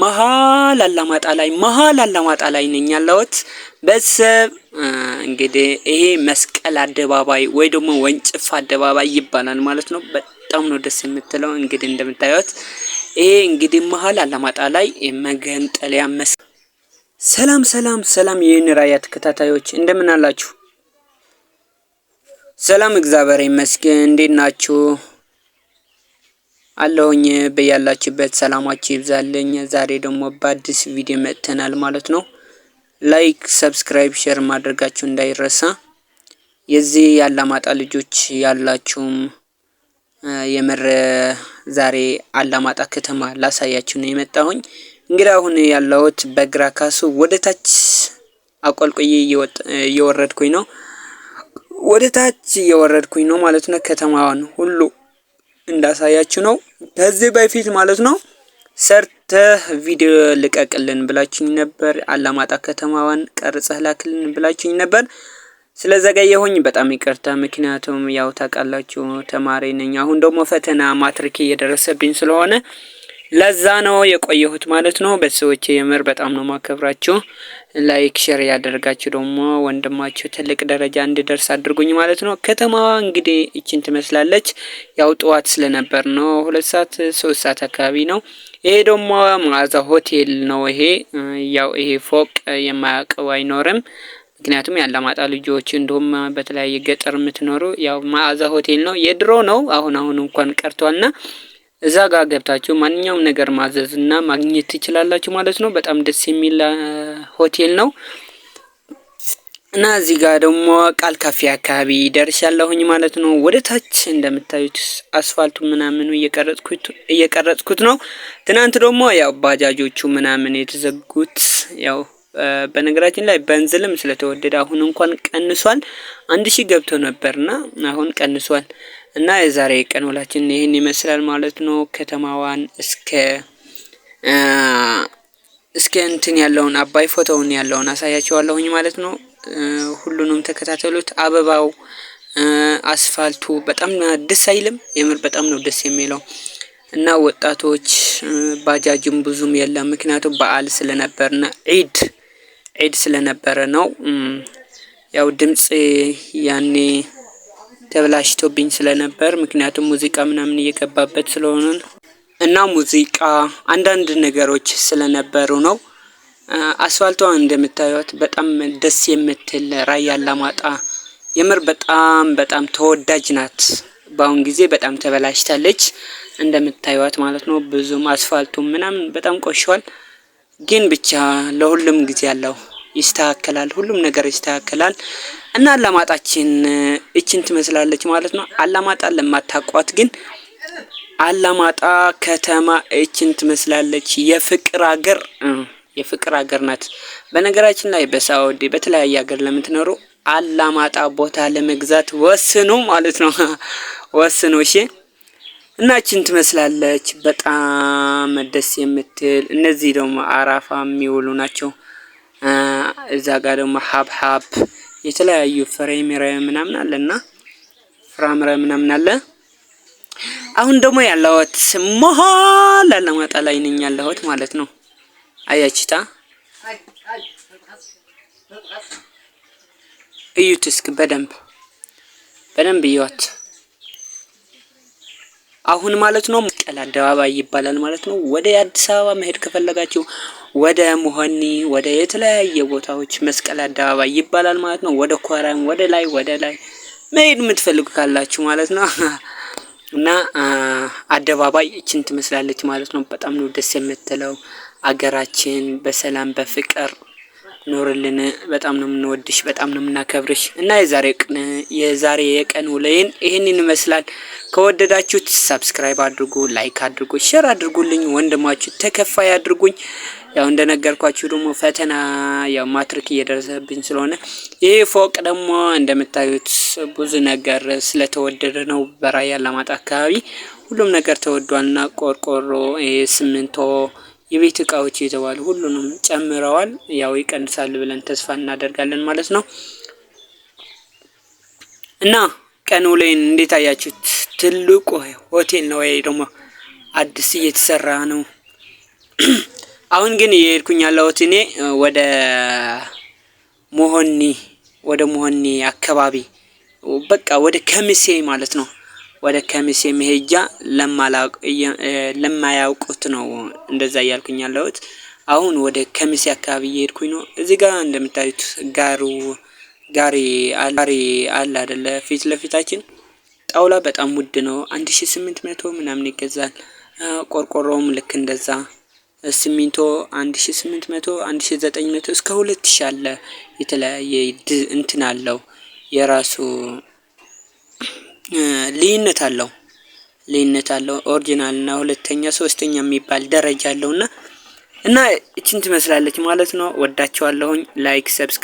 መሀል አላማጣ ላይ ነኝ ያለሁት በሰብ እንግዲህ ይሄ መስቀል አደባባይ ወይ ደግሞ ወንጭፍ አደባባይ ይባላል ማለት ነው። በጣም ነው ደስ የምትለው እንግዲህ እንደምታዩት ይሄ እንግዲህ መሀል አላማጣ ላይ መገንጠለያ ሰላም ይህን ራያ ተከታታዮች እንደምን አላችሁ? ሰላም እግዚአብሔር ይመስገን። እንዴት ናችሁ? አለሁኝ በያላችሁበት ሰላማችሁ ይብዛልኝ። ዛሬ ደግሞ በአዲስ ቪዲዮ መጥተናል ማለት ነው። ላይክ፣ ሰብስክራይብ፣ ሼር ማድረጋችሁ እንዳይረሳ። የዚህ ያላማጣ ልጆች ያላችሁም የምር ዛሬ አላማጣ ከተማ ላሳያችሁ ነው የመጣሁኝ። እንግዲህ አሁን ያለሁት በግራ ካሱ ወደ ታች አቆልቆዬ እየወረድኩኝ ነው። ወደ ታች እየወረድኩኝ ነው ማለት ነው። ከተማዋን ሁሉ እንዳሳያችሁ ነው። ከዚህ በፊት ማለት ነው ሰርተህ ቪዲዮ ልቀቅልን ብላችሁኝ ነበር። አላማጣ ከተማዋን ቀርጸህ ላክልን ብላችሁኝ ነበር። ስለዘገየሁኝ በጣም ይቅርታ። ምክንያቱም ያው ታውቃላችሁ ተማሪ ነኝ። አሁን ደግሞ ፈተና ማትሪክ እየደረሰብኝ ስለሆነ ለዛ ነው የቆየሁት ማለት ነው። በሰዎች የምር በጣም ነው ማከብራችሁ። ላይክ ሼር ያደርጋችሁ ደግሞ ወንድማችሁ ትልቅ ደረጃ እንዲደርስ አድርጉኝ ማለት ነው። ከተማዋ እንግዲህ እቺን ትመስላለች። ያው ጠዋት ስለነበር ነው 2 ሰዓት 3 ሰዓት አካባቢ ነው። ይሄ ደግሞ መዓዛ ሆቴል ነው። ያው ይሄ ፎቅ የማያውቀው አይኖርም። ምክንያቱም ያላማጣ ልጆች እንደውም በተለያየ ገጠር የምትኖሩ ያው መዓዛ ሆቴል ነው። የድሮ ነው። አሁን እንኳን ቀርቷልና እዛ ጋር ገብታችሁ ማንኛውም ነገር ማዘዝና ማግኘት ትችላላችሁ ማለት ነው። በጣም ደስ የሚል ሆቴል ነው። እና እዚህ ጋር ደግሞ ቃል ካፌ አካባቢ ደርሻለሁኝ ማለት ነው። ወደ ታች እንደምታዩት አስፋልቱ ምናምኑ እየቀረጽኩት ነው። ትናንት ደግሞ ያው ባጃጆቹ ምናምን የተዘጉት ያው በነገራችን ላይ በንዝልም ስለተወደደ አሁን እንኳን ቀንሷል። 1000 ገብቶ ነበርና አሁን ቀንሷል። እና የዛሬ ቀን ውላችን ይሄን ይመስላል ማለት ነው። ከተማዋን እስከ እንትን ያለውን አባይ ፎቶውን ያለውን አሳያችኋለሁኝ ማለት ነው። ሁሉንም ተከታተሉት። አበባው አስፋልቱ በጣም ደስ አይልም? የምር በጣም ነው ደስ የሚለው። እና ወጣቶች ባጃጅም ብዙም የለም። ምክንያቱም በዓል ስለነበርና ዒድ ስለነበረ ነው። ያው ድምጽ ያኔ ተብላሽቶብኝ ስለነበር ምክንያቱም ሙዚቃ ምናምን እየገባበት ስለሆነ እና ሙዚቃ አንዳንድ ነገሮች ስለነበሩ ነው። አስፋልቷ እንደምታዩት በጣም ደስ የምትል ራያ አላማጣ የምር በጣም ተወዳጅ ናት። በአሁን ጊዜ በጣም ተበላሽታለች እንደምታዩት ማለት ነው። ብዙም አስፋልቱ ምናምን በጣም ቆሽሿል። ግን ብቻ ለሁሉም ጊዜ ያለው ይስተካከላል። ሁሉም ነገር ይስተካከላል። እና አላማጣችን እቺን ትመስላለች ማለት ነው። አላማጣ ለማታቋት ግን አላማጣ ከተማ እቺን ትመስላለች። የፍቅር ሀገር ናት። በነገራችን ላይ በሳውዲ በተለያየ ሀገር ለምትኖሩ አላማጣ ቦታ ለመግዛት ወስኑ ማለት ነው። ወስኑ እሺ። እና እቺን ትመስላለች። በጣም ደስ የምትል እነዚህ ደግሞ አራፋ የሚውሉ ናቸው። እዛ ጋር ደግሞ ሀብሀብ የተለያዩ ፍራምሬ ምናምን አለና ፍራምሬ ምናምን አለ። አሁን ደግሞ ያለሁት መሀል አላማጣ ላይ ነኝ ያለሁት ማለት ነው። አያችታ እዩት እስኪ በደንብ እዩት። አሁን ማለት ነው መስቀል አደባባይ ይባላል ማለት ነው። ወደ አዲስ አበባ መሄድ ከፈለጋችሁ ወደ መሆኒ ወደ የተለያየ ቦታዎች መስቀል አደባባይ ይባላል ማለት ነው። ወደ ኮረም ወደ ላይ መሄድ የምትፈልጉ ካላችሁ ማለት ነው። እና አደባባይ እቺን ትመስላለች ማለት ነው። በጣም ነው ደስ የምትለው። አገራችን በሰላም በፍቅር ኖርልን። በጣም ነው የምንወድሽ፣ በጣም ነው የምናከብርሽ። እና የዛሬ የቀን ውለይን ይሄንን ይመስላል። ከወደዳችሁት ሰብስክራይብ አድርጉ፣ ላይክ አድርጉ፣ ሼር አድርጉልኝ። ወንድማችሁ ተከፋይ አድርጉኝ። ያው እንደነገርኳችሁ ደግሞ ፈተና ያው ማትሪክ እየደረሰብኝ ስለሆነ ይሄ ፎቅ ደግሞ እንደምታዩት ብዙ ነገር ስለተወደደ ነው። በራያ አላማጣ አካባቢ ሁሉም ነገር ተወዷልና ቆርቆሮ፣ ሲሚንቶ፣ የቤት እቃዎች የተባሉ ሁሉንም ጨምረዋል። ያው ይቀንሳል ብለን ተስፋ እናደርጋለን ማለት ነው። እና ቀን ውሎዬን እንዴት አያችሁት? ትልቁ ሆቴል ነው ወይ ደግሞ አዲስ እየተሰራ ነው። አሁን ግን የሄድኩኝ ያለሁት እኔ ወደ መሆኒ አካባቢ በቃ ወደ ከሚሴ ማለት ነው። ወደ ከሚሴ መሄጃ ለማያውቁት ነው እንደዛ እያልኩኝ ያለሁት። አሁን ወደ ከሚሴ አካባቢ እየሄድኩኝ ነው። እዚህ ጋር እንደምታዩት ጋሪ አለ አይደለ? ፊት ለፊታችን ጣውላ በጣም ውድ ነው። 1800 ምናምን ይገዛል። ቆርቆሮም ልክ እንደዛ ሲሚንቶ 1800 1900 እስከ 2000 አለ። የተለያየ እንትን አለው የራሱ ልዩነት አለው። ኦሪጂናል እና ሁለተኛ ሶስተኛ የሚባል ደረጃ አለውና እቺን ትመስላለች ማለት ነው። ወዳቸዋለሁኝ። ላይክ ሰብስክራይብ